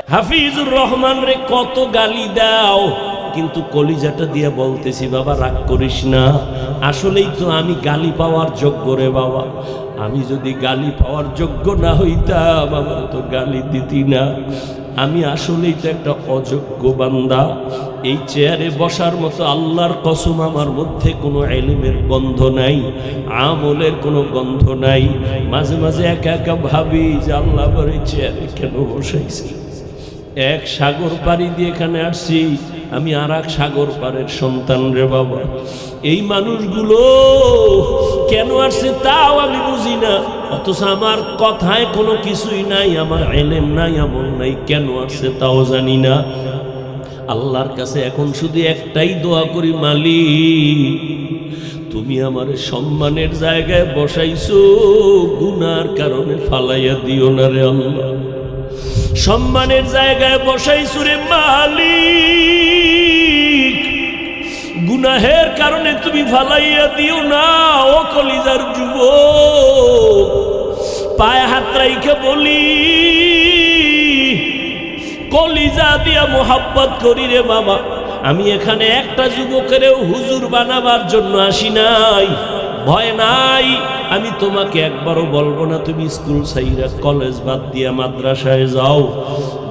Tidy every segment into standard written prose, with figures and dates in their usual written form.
হাফিজুর রহমান রে কত গালি দাও, কিন্তু কলিজাটা দিয়ে বলতেছি বাবা রাগ করিস না, আসলেই তো আমি গালি পাওয়ার যোগ্য রে বাবা। আমি যদি গালি পাওয়ার যোগ্য না হইতাম আমার তো গালি দিতি না। আমি আসলেই তো একটা অযোগ্য বান্দা। এই চেয়ারে বসার মতো আল্লাহর কসম আমার মধ্যে কোনো ইলমের গন্ধ নাই, আমলের কোনো গন্ধ নাই। মাঝে মাঝে একা একা ভাবি যে আল্লাহ আমার এই চেয়ারে কেন বসাইছি। এক সাগর পাড়ি দিয়ে এখানে আসছি, আমি আর এক সাগর পাড়ের সন্তান রে বাবা। এই মানুষগুলো কেন আসছে তাও আমি বুঝি না, অথচ আমার কথায় কোনো কিছুই নাই, আমার ইলম নাই, আমল নাই, কেন আসছে তাও জানি না। আল্লাহর কাছে এখন শুধু একটাই দোয়া করি, মালিক তুমি আমার সম্মানের জায়গায় বসাইছো, গুনার কারণে ফালাইয়া দিও না রে আল্লাহ। সম্মানের জায়গায় বসাইছো রে মালিক, গুনাহের কারণে তুমি ফালাইয়া দিও না। ও কলিজার যুবক, পায়ে হাত রাইখে বলি, কলিজা দিয়া মোহাব্বত করি রে বাবা। আমি এখানে একটা যুবকেরও হুজুর বানাবার জন্য আসি নাই, ভয় নাই। আমি তোমাকে একবারও বলবো না তুমি স্কুল ছাইরা কলেজ বাদ দিয়া মাদ্রাসায় যাও,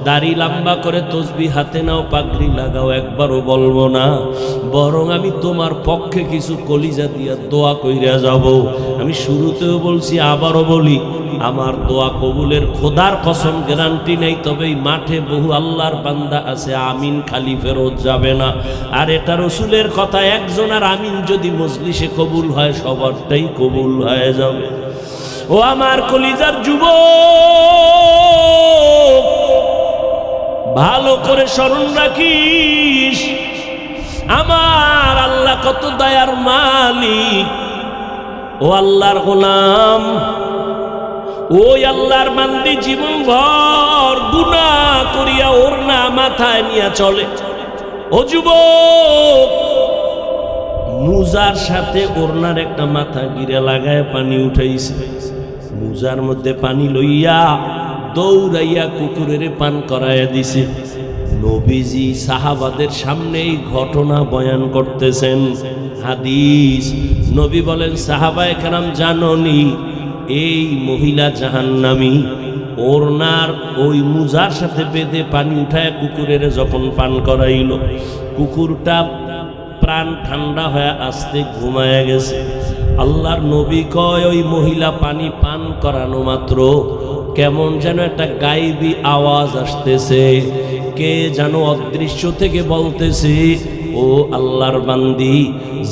দাড়ি লম্বা করে তসবিহ হাতে নাও, পাগড়ি লাগাও, একবারও বলবো না। বরং আমি তোমার পক্ষে কিছু কলিজা দিয়া দোয়া কইরা যাব। আমি শুরুতেও বলছি, আবারও বলি, আমার দোয়া কবুলের খোদার কসম গ্যারান্টি নেই, তবে এই মাঠে বহু আল্লাহর বান্দা আছে আমিন খালি ফেরত যাবে না। আর এটা রসুলের কথা, একজন আর আমিন যদি মজলিসে কবুল হয় সবারটাই কবুল হয়ে যাবে। ও আমার কলিজার যুবক, ভালো করে স্মরণ রাখিস, আমার আল্লাহ কত দয়ার মালিক। ও আল্লাহর গোলাম, ওই আল্লাহর বান্দি জীবন ভর গুনাহ করিয়া ওড়না মাথায় নিয়ে চলে। ও যুবক, মুজার সাথে ওড়নার একটা মাথা গিরে লাগায় পানি উঠাইছে, মুজার মধ্যে পানি লইয়া দৌড়াইয়া কুকুরের পান করাইয়া দিছে। নবীজি সাহাবাদের সামনে এই ঘটনা বয়ান করতেছেন। হাদিস, নবী বলেন, সাহাবায়ে কেরাম জাননি এই মহিলা জাহান্নামী। ওড়নার ওই মুজার সাথে বেঁধে পানি উঠায় কুকুরের যখন পান করাইল, কুকুরটা প্রাণ ঠান্ডা হয়ে আস্তে ঘুমায়া গেছে। আল্লাহর নবী কয়, ওই মহিলা পানি পান করানো মাত্র কেমন যেন একটা গায়েবী আওয়াজ আসতেছে, কে যেন অদৃশ্য থেকে বলতেছে, ও আল্লাহর বান্দি,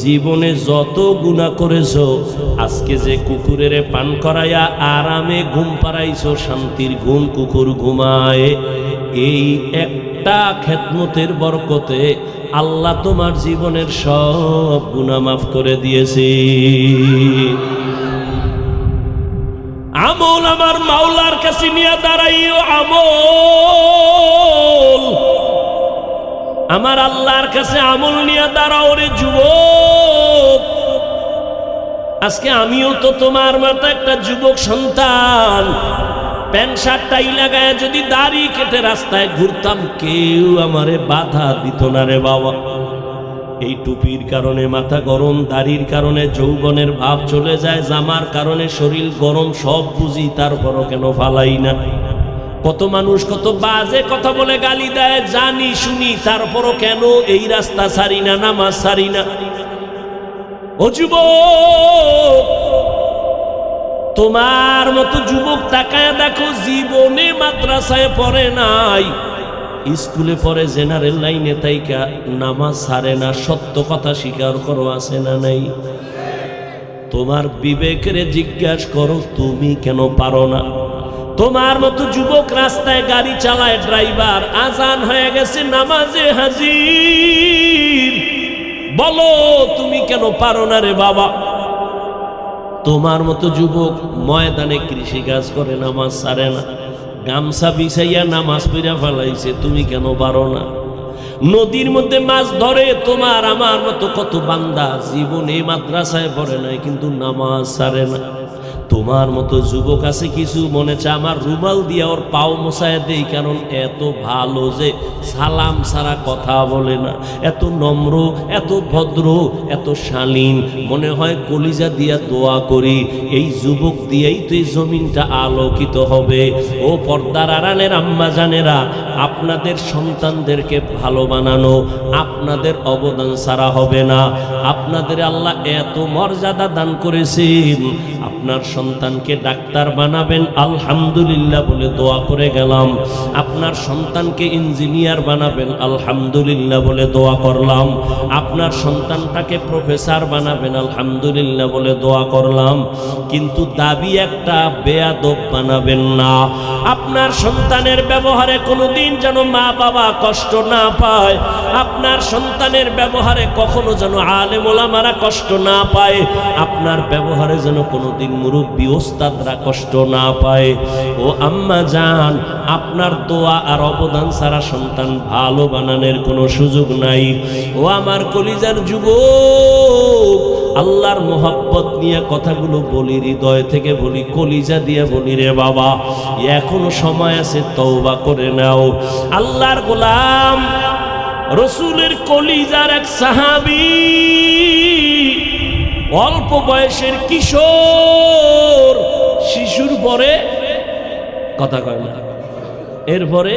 জীবনে যত গুনাহ করেছো, আজকে যে কুকুরের পান করাইয়া আরামে ঘুম পাড়াইছো, শান্তির ঘুম কুকুর ঘুমায়, এই একটা খেদমতের বরকতে আল্লাহ তোমার জীবনের সব গুনাহ মাফ করে দিয়েছে। আমল আমার মাওলার কাছে নিয়ে দাঁড়াইও, আমল আমার আল্লাহর কাছে আমল নিয়ে দাঁড়াও রে যুবক। আজকে আমিও তো তোমার মতো একটা যুবক সন্তান, প্যান্ট শার্ট টাই লাগায় যদি দাড়ি কেটে রাস্তায় ঘুরতাম, কেউ আমারে বাধা দিত না রে বাবা। এই টুপির কারণে মাথা গরম, দাড়ির কারণে যৌবনের ভাব চলে যায়, জামার কারণে শরীর গরম, সব বুঝি, তারপরও কেন ফালাই না। কত মানুষ কত বাজে কথা বলে গালি দেয়, জানি শুনি, তারপরও কেন এই রাস্তা ছাড়ি না, নামাজ ছাড়ি না। ও যুবক, তোমার মতো যুবক তাকায় দেখো, জীবনে মাদ্রাসায় পড়ে নাই, স্কুলে পড়ে, জেনারেল লাইনে তাইকা নামাজ ছাড়ে না। সত্য কথা স্বীকার করো, আছে না নাই? তোমার বিবেকের জিজ্ঞাসা করো, তুমি কেন পারো না? তোমার মতো যুবক রাস্তায় গাড়ি চালায়, ড্রাইভার, আজান হয়ে গেছে, নামাজে হাজির, বলো তুমি কেন পারো না রে বাবা? তোমার মতো যুবক ময়দানে কৃষি কাজ করে, নামাজ ছাড়ে না, গামছা বিছাইয়া নামাজ পড়া ফেলাইছে, তুমি কেন পারো না? নদীর মধ্যে মাছ ধরে তোমার আমার মতো কত বান্দা জীবনে মাদ্রাসায় পড়ে নাই, কিন্তু নামাজ ছাড়ে না। তোমার মতো যুবক আছে কিছু, মনে চায় আমার রুমাল দিয়ে ওর পাও মোছায় দেই, কারণ এত ভালো যে সালাম ছাড়া কথা বলে না, এত নম্র, এত ভদ্র, এত শালীন, মনে হয় কলিজা দিয়া দোয়া করি এই যুবক দিয়েই তো এই জমিনটা আলোকিত হবে। ও পর্দার আড়ালের আম্মা জানেরা, আপনাদের সন্তানদেরকে ভালো বানানো আপনাদের অবদান ছাড়া হবে না। আপনাদের আল্লাহ এত মর্যাদা দান করেছেন, আপনার সন্তানকে ডাক্তার বানাবেন আলহামদুলিল্লাহ বলে দোয়া করে গেলাম, আপনার সন্তানকে ইঞ্জিনিয়ার বানাবেন আলহামদুলিল্লাহ বলে দোয়া করলাম, আপনার সন্তানটাকে প্রফেসর বানাবেন আলহামদুলিল্লাহ বলে দোয়া করলাম। কিন্তু দাবি একটা, বেয়াদব বানাবেন না। আপনার সন্তানের ব্যবহারে কোনোদিন যেন মা বাবা কষ্ট না পায়, আপনার সন্তানের ব্যবহারে কখনো যেন আলেম ওলামারা কষ্ট না পায়, আপনার ব্যবহারে যেন কোনোদিন মুরব্বী ওস্তাদরা কষ্ট না পায়। ও আম্মা জান, আপনার দোয়া আর অবদান ছাড়া সন্তান ভালো বানানোর কোনো সুযোগ নাই। ও আমার কলিজার যুবক, আল্লাহর মোহাব্বত নিয়ে কথাগুলো বলি, হৃদয় থেকে বলি, কলিজা দিয়ে বলি রে বাবা, এখনো সময় আছে, তওবা করে নাও। আল্লাহর গোলাম রসুলের কলিজার এক সাহাবী, অল্প বয়সের কিশোর, শিশুর পরে কথা কয় না, এরপরে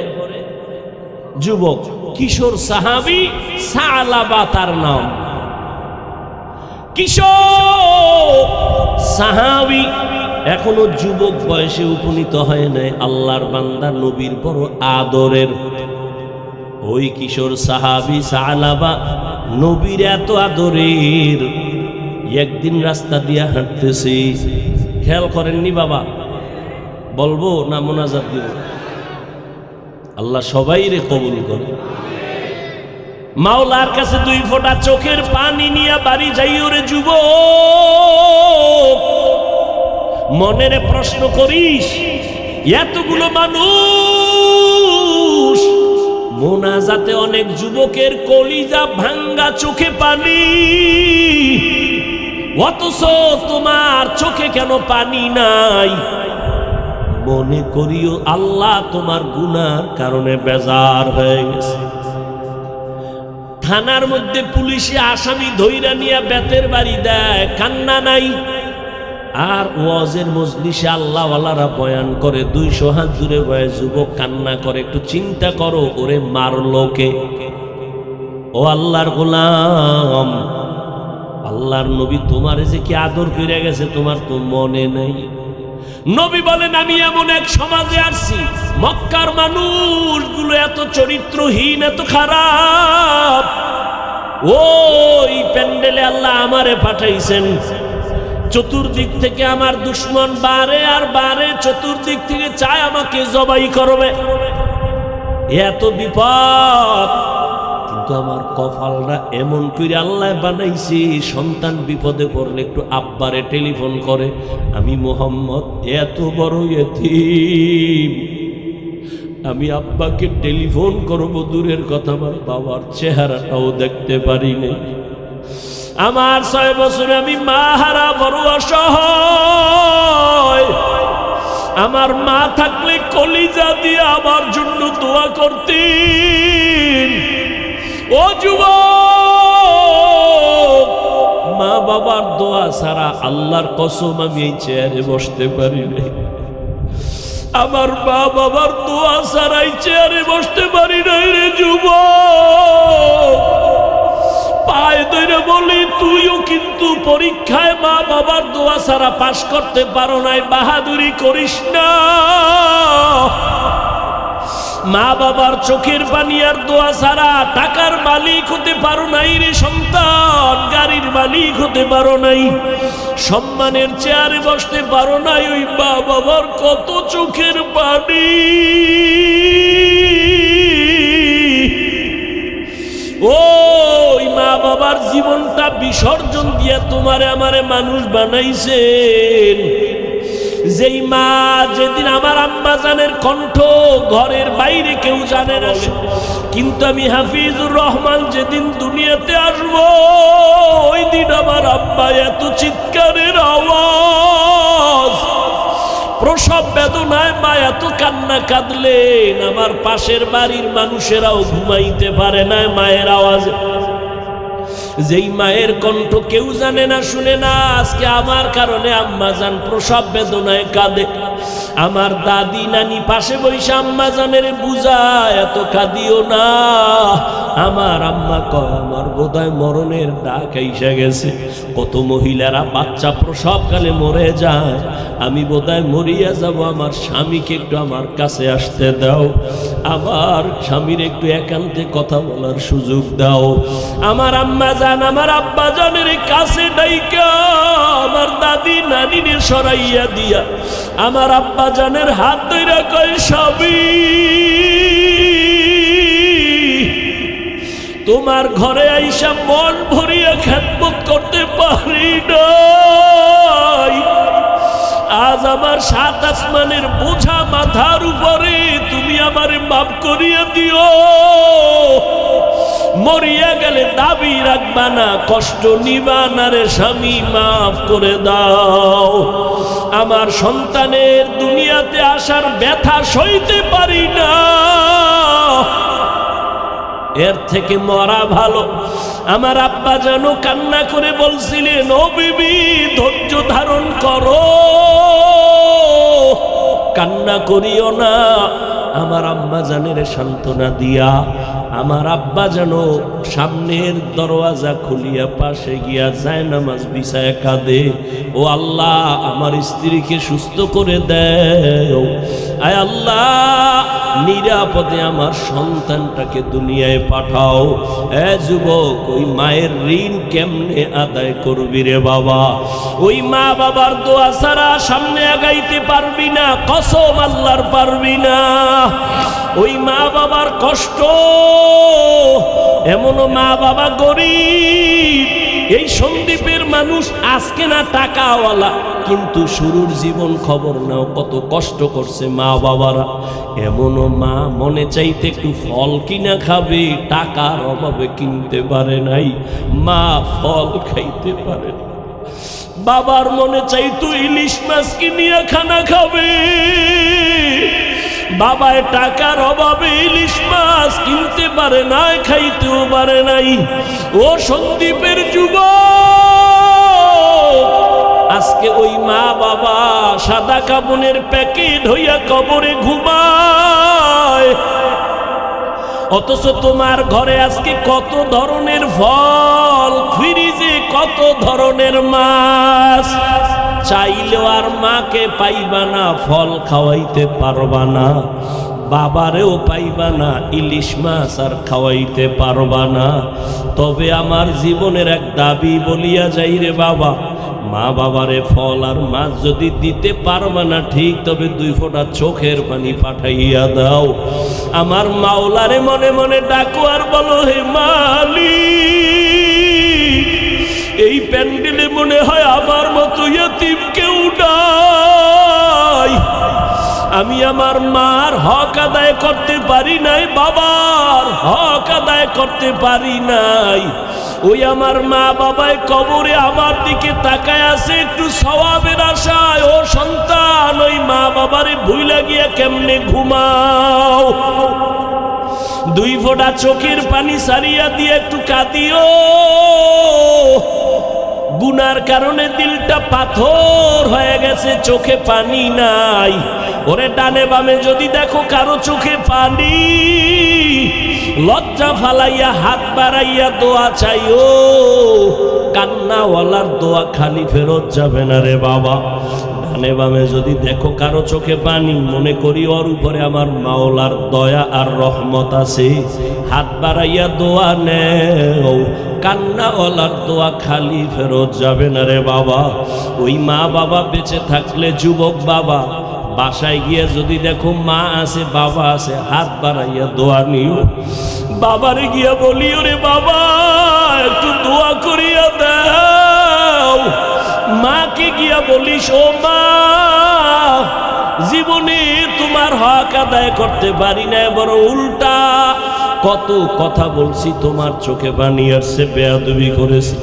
যুবক, কিশোর সাহাবী সালাবা তার নাম। কিশোর সাহাবী এখনো যুবক বয়সে উপনীত হয় নাই, আল্লাহর বান্দা নবীর বড় আদরের। ওই কিশোর সাহাবী সালাবা নবীর এত আদরের, একদিন রাস্তা দিয়া হাঁটতেছি, খেয়াল করেননি বাবা, বলবো না মোনাজাত দিব? আল্লাহ সবাই রে কবুল করে। মাওলার কাছে 2 ফোঁটা চোখের পানি নিয়ে বাড়ি যাইও রে যুবক। মনের প্রশ্ন করিস, এতগুলো মানুষ মোনাজাতে অনেক যুবকের কলিজা ভাঙ্গা, চোখে পানি, অথচ তোমার চোখে কেন পানি নাই? মনে করিও আল্লাহ তোমার গুনার কারণে বেজার হয়ে গেছে। থানার মধ্যে পুলিশে আসামি ধইরা নিয়ে বেতের বাড়ি দেয়, কান্না নাই। আর ওয়াজের মজলিসে আল্লাহওয়ালারা বয়ান করে, 200 হাত দূরে বয়ে যুবক কান্না করে। একটু চিন্তা করো, ওরে মারলো কে? ও আল্লাহর গোলাম, আল্লাহর নবী তোমারে যে কি আদর করে গেছে তোমার তো মনে নেই। নবী বলেন, আমি এমন এক সমাজে আসছি, মক্কার মানুষগুলো এত চরিত্রহীন, এত খারাপ। ওই প্যান্ডেলে আল্লাহ আমারে পাঠাইছেন, চতুর্দিক থেকে আমার দুশ্মন বারে আর বারে, চতুর্দিক থেকে চায় আমাকে জবাই করবে, এত বিপদ। কিন্তু আমার কপালটা এমন করে আল্লাহ বানাইছি, সন্তান বিপদে পড়লে একটু আব্বারে টেলিফোন করে, আমি মোহাম্মদ এত বড় এতিম, আমি আব্বাকে টেলিফোন করব দূরের কথা, আমার বাবার চেহারাটাও দেখতে পারি নাই। আমার 6 বছরে আমি মা হারা, বড় অসহায়। আমার মা থাকলে কলিজা দিয়ে আমার জন্য দোয়া করতেন। ও যুবক, মা বাবার দোয়া ছাড়া আল্লাহর কসম আমি এই চেয়ারে বসতে পারি নাই। আমার মা বাবার দোয়া ছাড়া এই চেয়ারে বসতে পারি নাই রে যুবক। পায়ে ধরে বলি, তুইও কিন্তু পরীক্ষায় মা বাবার দোয়া ছাড়া পাশ করতে পারো নাই, বাহাদুরি করিস না। মা বাবার চোখের পানি আর দোয়া ছাড়া টাকার মালিক হতে পারো নাই রে সন্তান, গাড়ির মালিক হতে পারো নাই, সম্মানের চেয়ারে বসতে পারো নাই। ওই মা বাবার কত চোখের পানি। ওই মা বাবার জীবনটা বিসর্জন দিয়ে তোমারে আমারে মানুষ বানাইছেন। যেই মা, যেদিন আমার আম্মা জানের কণ্ঠ ঘরের বাইরে কেউ জানে না, কিন্তু আমি হাফিজুর রহমান যেদিন দুনিয়াতে আসবো, ওই দিন আমার আব্বা এত চিৎকারের আওয়াজ প্রসব বেদনায় মা এত কান্না কাঁদলেন, আমার পাশের বাড়ির মানুষেরাও ঘুমাইতে পারে না মায়ের আওয়াজে। যেই মায়ের কণ্ঠ কেউ জানে না, শুনে না, আজকে আমার কারণে আম্মা জান প্রসব বেদনায় কাঁদে। আমার দাদি নানি পাশে বসে আম্মা জানের বুঝায়, এত কাঁদিও না। আমার আম্মা কয়, আমার বোধহয় মরণের ডাক আইসা গেছে। কত মহিলারা বাচ্চা প্রসবকালে মরে যায়, আমি বোধহয় মরিয়া যাব, আমার স্বামীকে একটু আমার কাছে আসতে দাও, আমার স্বামীর একটু একান্তে কথা বলার সুযোগ দাও। আমার আম্মা জান আমার আব্বা জানের কাছে ডাইকা আমার দাদি নানিরে সরাইয়া দিয়া আমার আব্বা জানের হাত ধইরা কয়, স্বামী তোমার ঘরে আইসা মন ভরিয়া খেদমত করতে পারি নাই। আজ আমার সাত আসমানের বোঝা মাথার উপরে, তুমি আমারে মাফ করিয়া দিও। মরিয়া গেলে দাবি রাখবা না, কষ্ট নিবা না রে স্বামী, মাফ করে দাও। আমার সন্তানের দুনিয়াতে আসার ব্যথা সইতে পারি না, এর থেকে মরা ভালো। আমার আব্বা যেন কান্না করে বলছিলেন, ও বিবি ধৈর্য ধারণ করো, কান্না করিও না। আমার আব্বা জানের সান্ত্বনা দিয়া আমার আব্বা যেন সামনের দরওয়াজা খুলিয়া পাশে গিয়া যায় নামাজ বিছায় কাঁদে, ও আল্লাহ আমার স্ত্রীকে সুস্থ করে দেও, আয় আল্লাহ নিরাপদে আমার সন্তানটাকে দুনিয়ায় পাঠাও। এ যুবক, ওই মায়ের ঋণ কেমনে আদায় করবি রে বাবা? ওই মা বাবার দোয়া ছাড়া সামনে আগাইতে পারবি না, কসম আল্লাহর পারবি না। ওই মা বাবার কষ্ট, এমনও মা বাবা গরিব, এই সন্দ্বীপের মানুষ আজকে না টাকাওয়ালা, কিন্তু শুরুর জীবন খবর নাও কত কষ্ট করছে মা বাবারা। এমনও মা মনে চাইতে একটু ফল কিনা খাবে, টাকার অভাবে কিনতে পারে নাই, মা ফল খাইতে পারে। বাবার মনে চাইতো ইলিশ মাছ কিনিয়া খানা খাবে, বাবায় টাকার অভাবে ইলিশ মাছ কিনতে পারে নাই, খাইতেও পারে নাই। ও সন্দ্বীপের যুবক, আজকে ওই মা বাবা সাদা কাপড়ের প্যাকেট হইয়া কবরে ঘুমায়, অথচ তোমার ঘরে আজকে কত ধরনের ফল, ফ্রিজে কত ধরনের মাছ, চাইলেও আর মাকে পাইবা না, ফল খাওয়াইতে পারবা না, বাবারেও পাইবা না, ইলিশ মাছ আর খাওয়াইতে পারবা না। তবে আমার জীবনের এক দাবি বলিয়া যাই রে বাবা, মা বাবারে ফল আর মাছ যদি দিতে পারবা না ঠিক, তবে 2 ফোঁটা চোখের পানি পাঠাইয়া দাও। আমার মাওলারে মনে মনে ডাকো আর বলো, হে মালিক, এই প্যান্ডেলে মনে হয় আমার মতো ইয়তিম কেউ নাই। আমি আমার মার হক আদায় করতে পারি নাই, বাবার হক আদায় করতে পারি নাই। ওই আমার মা বাবায় কবরে আমার দিকে তাকায় আছে একটু সওয়াবের আশায়। ও সন্তান, ওই মা বাবারে ভুইলা গিয়া কেমনে ঘুমাও? 2 ফোঁটা চোখের পানি সারিয়া দিয়ে একটু কাঁদিও। গুনার কারণে দিলটা পাথর হয়ে গেছে, চোখে পানি নাই। ওরে ডানে বামে যদি দেখো কারো চোখে পানি, লজ্জা ফালাইয়া হাত বাড়াইয়া দোয়া চাইও। কান্নাওয়ালার দোয়া খালি ফেরত যাবে না রে বাবা। ডানে বামে যদি দেখো কারো চোখে পানি, মনে করি ওর উপরে আমার মাওলার দয়া আর রহমত আছে, হাত বাড়াইয়া দোয়া নেও। কান্নাওয়ালার দোয়া খালি ফেরত যাবে না রে বাবা। ওই মা বাবা বেঁচে থাকলে যুবক বাবা, বাসায় গিয়ে যদি দেখো মা আছে বাবা আছে, হাত বাড়াইয়া দোয়া নিও। বাবারে গিয়া বলিও, রে বাবা একটু দোয়া করিয়া দাও। মাকে গিয়া বলিস, ও মা জীবনে তোমার হক আদায় করতে পারি না, বড় উল্টা কত কথা বলছি, তোমার চোখে পানি আসছে, বেয়াদবি করেছি।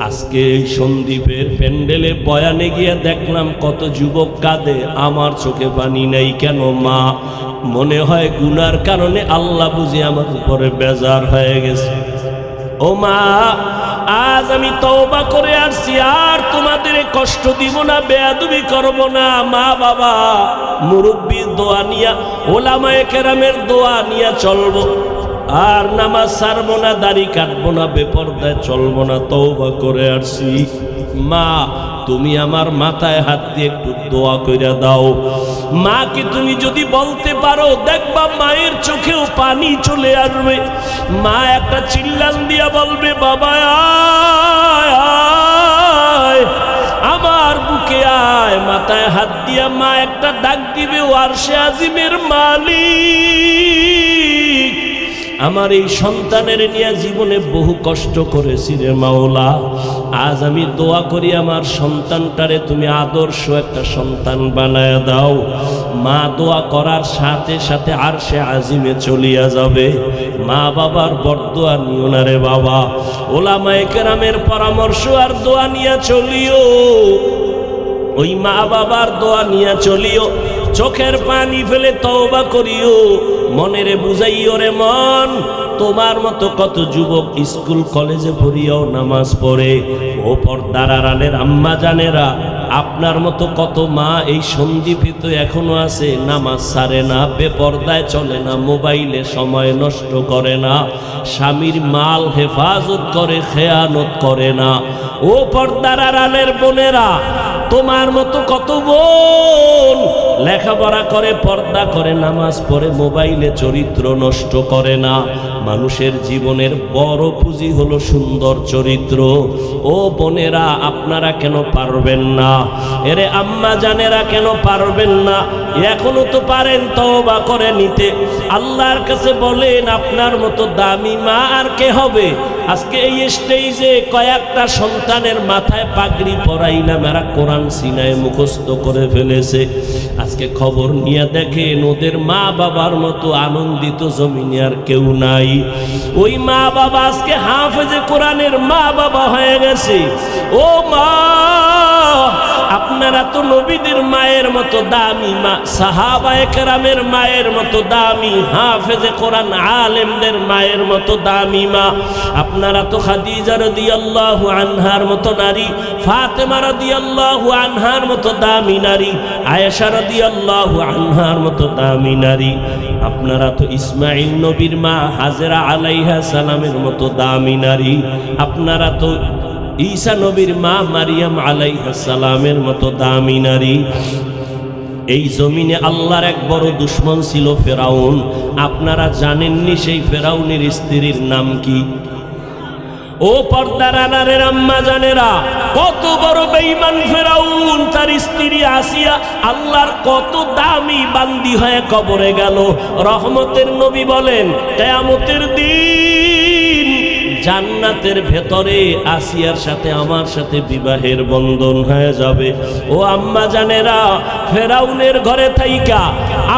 আজকে এই সন্দীপের প্যান্ডেলে বয়ানে গিয়ে দেখলাম কত যুবক কাঁদে, আমার চোখে পানি নেই কেন মা? মনে হয় গুনার কারণে আল্লাহ বুঝি আমার উপরে বেজার হয়ে গেছে। ও মা, আজ আমি তওবা করে আসছি, আর তোমাদের কষ্ট দিব না, বেয়াদবি করব না। মা বাবা মুরব্বীর দোয়া নিয়া, ওলামায়ে কেরামের দোয়া নিয়া চলবো, আর নামাজ ছাড়বো না, দাড়ি কাটবো না, বেপরদায় চলবো না, তওবা করে আসছি। মা, তুমি আমার মাথায় হাত দিয়ে একটু দোয়া কইরা দাও। মাকে তুমি যদি বলতে পারো, দেখবা মায়ের চোখেও পানি চলে আসবে। মা একটা চিল্লান দিয়া বলবে, বাবা আয় আয়, আমার বুকে আয়। মাথায় হাত দিয়া মা একটা ডাক দিবে, ও আরশে আজিমের মালিক, আমার এই সন্তানের নিয়ে জীবনে বহু কষ্ট করেছি রে মাওলা। আজ আমি দোয়া করি আমার সন্তানটারে তুমি আদর্শ একটা সন্তান বানায় দাও। মা দোয়া করার সাথে সাথে আরশে আজিমে চলিয়া যাবে। মা বাবার বরদোয়া নিও না রে বাবা, ওলামায়ে কেরামের পরামর্শ আর দোয়া নিয়ে চলিও। ওই মা বাবার দোয়া নিয়ে চলিও, চোখের পানি ফেলে তওবা করিও। মনেরে বুঝাইও রে মন, তোমার মতো কত যুবক স্কুল কলেজে পড়িয়াও নামাজ পড়ে। ও পর্দার আড়ালের আম্মা জানেরা, আপনার মতো কত মা এই সন্দীপে তো এখনো আছে, নামাজ ছাড়ে না, বেপর্দায় চলে না, মোবাইলে সময় নষ্ট করে না, স্বামীর মাল হেফাজত করে, খেয়ানত করে না। ও পর্দার আড়ালের বোনেরা, তোমার মতো কত বোন লেখাপড়া করে, পর্দা করে, নামাজ পড়ে, মোবাইলে চরিত্র নষ্ট করে না। মানুষের জীবনের বড় পুঁজি হলো সুন্দর চরিত্র। ও বোনেরা, আপনারা কেন পারবেন না? এরে আম্মা জানেরা কেন পারবেন না? এখনো তো পারেন তওবা করে নিতে। আল্লাহর কাছে বলেন, আপনার মতো দামি মা আর কে হবে? আজকে এই স্টেজে কয়েকটা সন্তানের মাথায় পাগড়ি পরাইলাম, এরা কোরআন সিনায় মুখস্থ করে ফেলেছে। আজকে খবর নিয়ে দেখেন, ওদের মা বাবার মতো আনন্দিত জমিনে আর কেউ নাই। ওই মা বাবা আজকে হাফেজে কোরআনের মা বাবা হয়ে গেছে। ও মা, আপনারা তো নবীদের মায়ের মতো দামি মা, সাহাবায়ে কেরামের মায়ের মতো দামি, হাফেজে কোরআন আলেমদের মায়ের মতো দামি মা। আপনারা তো খাদিজা রাদিয়াল্লাহু আনহার মতো নারী, ফাতেমা রাদিয়াল্লাহু আনহার মতো দামি নারী, আয়েশা রাদিয়াল্লাহু আনহার মতো দামি নারী। আপনারা তো ইসমাইল নবীর মা হাজেরা আলাইহা সালামের মতো দামি নারী। আপনারা তো ঈসা নবীর মা মারিয়াম আলাইহিস সালামের মতো দামি নারী। এই জমিনে আল্লাহর এক বড় দুশমন ছিল ফেরাউন। আপনারা জানেননি সেই ফেরাউনের স্ত্রীর নাম কি? ও পর্দার আড়ালের আম্মা জানেরা, কত বড় বেঈমান ফেরাউন, তার স্ত্রী আসিয়া আল্লাহর কত দামি বান্দি হয়ে কবরে গেল। রহমতের নবী বলেন, কিয়ামতের দিন জান্নাতের ভেতরে আসিয়ার সাথে আমার সাথে বিবাহের বন্ধন হয়ে যাবে। ও আম্মা জানেরা, ফেরাউনের ঘরে থাইকা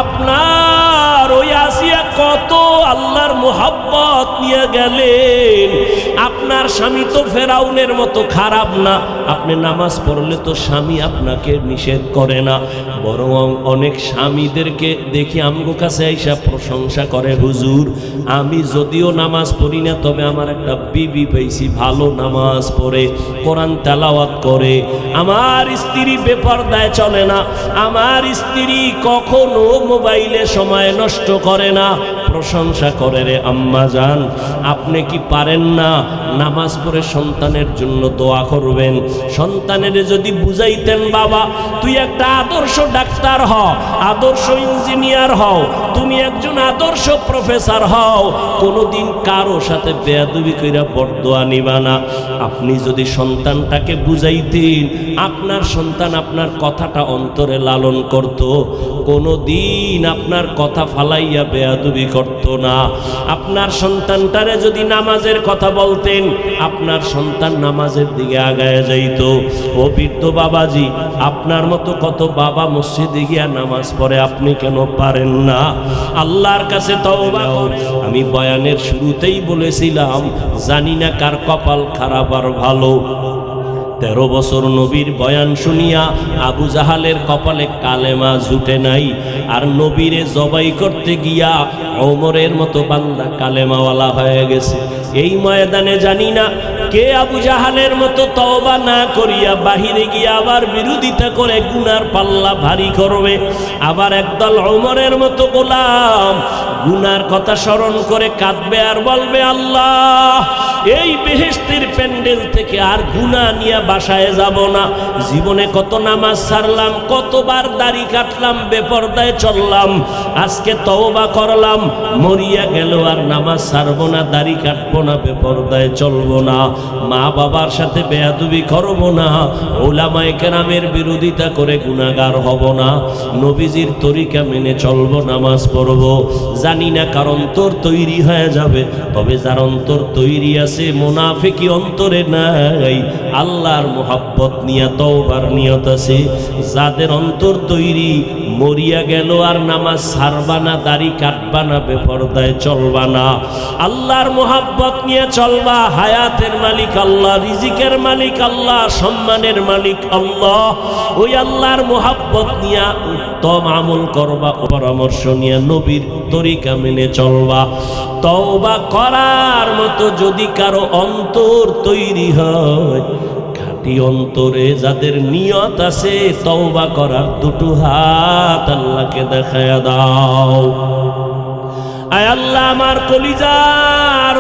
আপনার ওই আসিয়া কত আল্লাহর মোহাব্বত নিয়ে গেলেন। আপনার স্বামী তো ফেরাউনের মতো খারাপ না। আপনি নামাজ পড়লে তো স্বামী আপনাকে নিষেধ করে না, বরং অনেক স্বামীদেরকে দেখি আমগো কাছে আইসা প্রশংসা করে, হুজুর আমি যদিও নামাজ পড়ি না, তবে আমার একটা বিবি পেয়েছি ভালো নামাজ পড়ে, কোরআন তেলাওয়াত করে, আমার স্ত্রী বেপরদায় চলে না, আমার স্ত্রী কখনো মোবাইলে সময় নষ্ট করে না। প্রশংসা করে রে আম্মা জান। আপনি কি পারেন না নামাজ পড়ে সন্তানের জন্য দোয়া করবেন? সন্তানের যদি বুঝাইতেন, বাবা তুই একটা আদর্শ ডাক্তার হও, আদর্শ ইঞ্জিনিয়ার হও, তুমি একজন আদর্শ প্রফেসর হও, কোনোদিন কারো সাথে বেয়াদবি কইরা বরদোয়া নিবা না। আপনি যদি সন্তানটাকে বুঝাইতেন, আপনার সন্তান আপনার কথাটা অন্তরে লালন করত, কোনোদিন আপনার কথা ফালাইয়া বেয়াদবি করত না। আপনার সন্তানটারে যদি নামাজের কথা বলতেন, আপনার সন্তান নামাজের দিকে আগায় যাইত। ও বৃদ্ধ বাবাজি, আপনার মতো কত বাবা মসজিদে গিয়া নামাজ পড়ে, আপনি কেন পারেন না? আল্লাহর কাছে তওবা করে। আমি বয়ানের শুরুতেই বলেছিলাম, জানি না কার কপাল খারাপ আর ভালো। 13 বছর নবীর বয়ান শুনিয়া আবু জাহালের কপালে কালেমা জুটে নাই, আর নবীরে জবাই করতে গিয়া ওমরের মতো বান্দা কালেমাওয়ালা হয়ে গেছে। এই ময়দানে জানি না কে আবু জাহালের মতো তওবা না করিয়া বাহিরে গিয়া আবার বিরোধিতা করে গুনার পাল্লা ভারী করবে। আবার একদল ওমরের মতো গোলাম গুনার কথা স্মরণ করে কাঁদবে আর বলবে, আল্লাহ এই বেহেশতের প্যান্ডেল থেকে আর গুনাহ নিয়ে বাসায় যাব না। জীবনে কত নামাজ ছাড়লাম, কতবার দাড়ি কাটলাম, বেপরদায় চললাম, আজকে তওবা করলাম, মরিয়া গেল আর নামাজ ছাড়বো না, দাড়ি কাটবো না, বেপরদায় চলবো না, মা বাবার সাথে বেয়াদবি করবো না, ওলামায়ে কেরামের বিরোধিতা করে গুনাহগার হব না, নবীজির তরিকা মেনে চলবো, নামাজ পড়বো। জানি না কার অন্তর তৈরি হয়ে যাবে, তবে যার অন্তর তৈরি আছে, মুনাফিকি অন্তরে নাই, আল্লাহর মুহাব্বত নিয়ে তওবার নিয়ত আছে, যাদের অন্তর তৈরি, মরিয়া গেল আর নামাজ ছাড়বা না, দাড়ি কাটবা না, বেপরদায় চলবা না, আল্লাহর মুহাব্বত নিয়ে চলবা। হায়াতের মালিক আল্লাহ, রিজিকের মালিক আল্লাহ, সম্মানের মালিক আল্লাহ। ওই আল্লাহর মুহাব্বত নিয়ে উত্তম আমল করবা, পরামর্শ নিয়ে নবীর তরিকা মেনে চলবা। তওবা করার মতো যদি কারো অন্তর তৈরি হয়, খাঁটি অন্তরে যাদের নিয়ত আছে তওবা করার, দুটো হাত আল্লাহকে দেখায়া দাও। আয় আল্লাহ, আমার কলিজার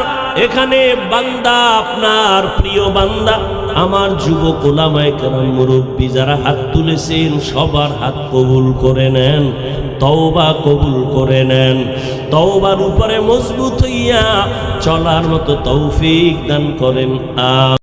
এখানে বান্দা, আপনার প্রিয় বান্দা, আমার যুবক ওলামায়ে কেরাম, মুরব্বী যারা হাত তুলেছেন, সবার হাত কবুল করে নেন, তওবা কবুল করে নেন, তওবার উপরে মজবুত হইয়া চলার মতো তৌফিক দান করেন।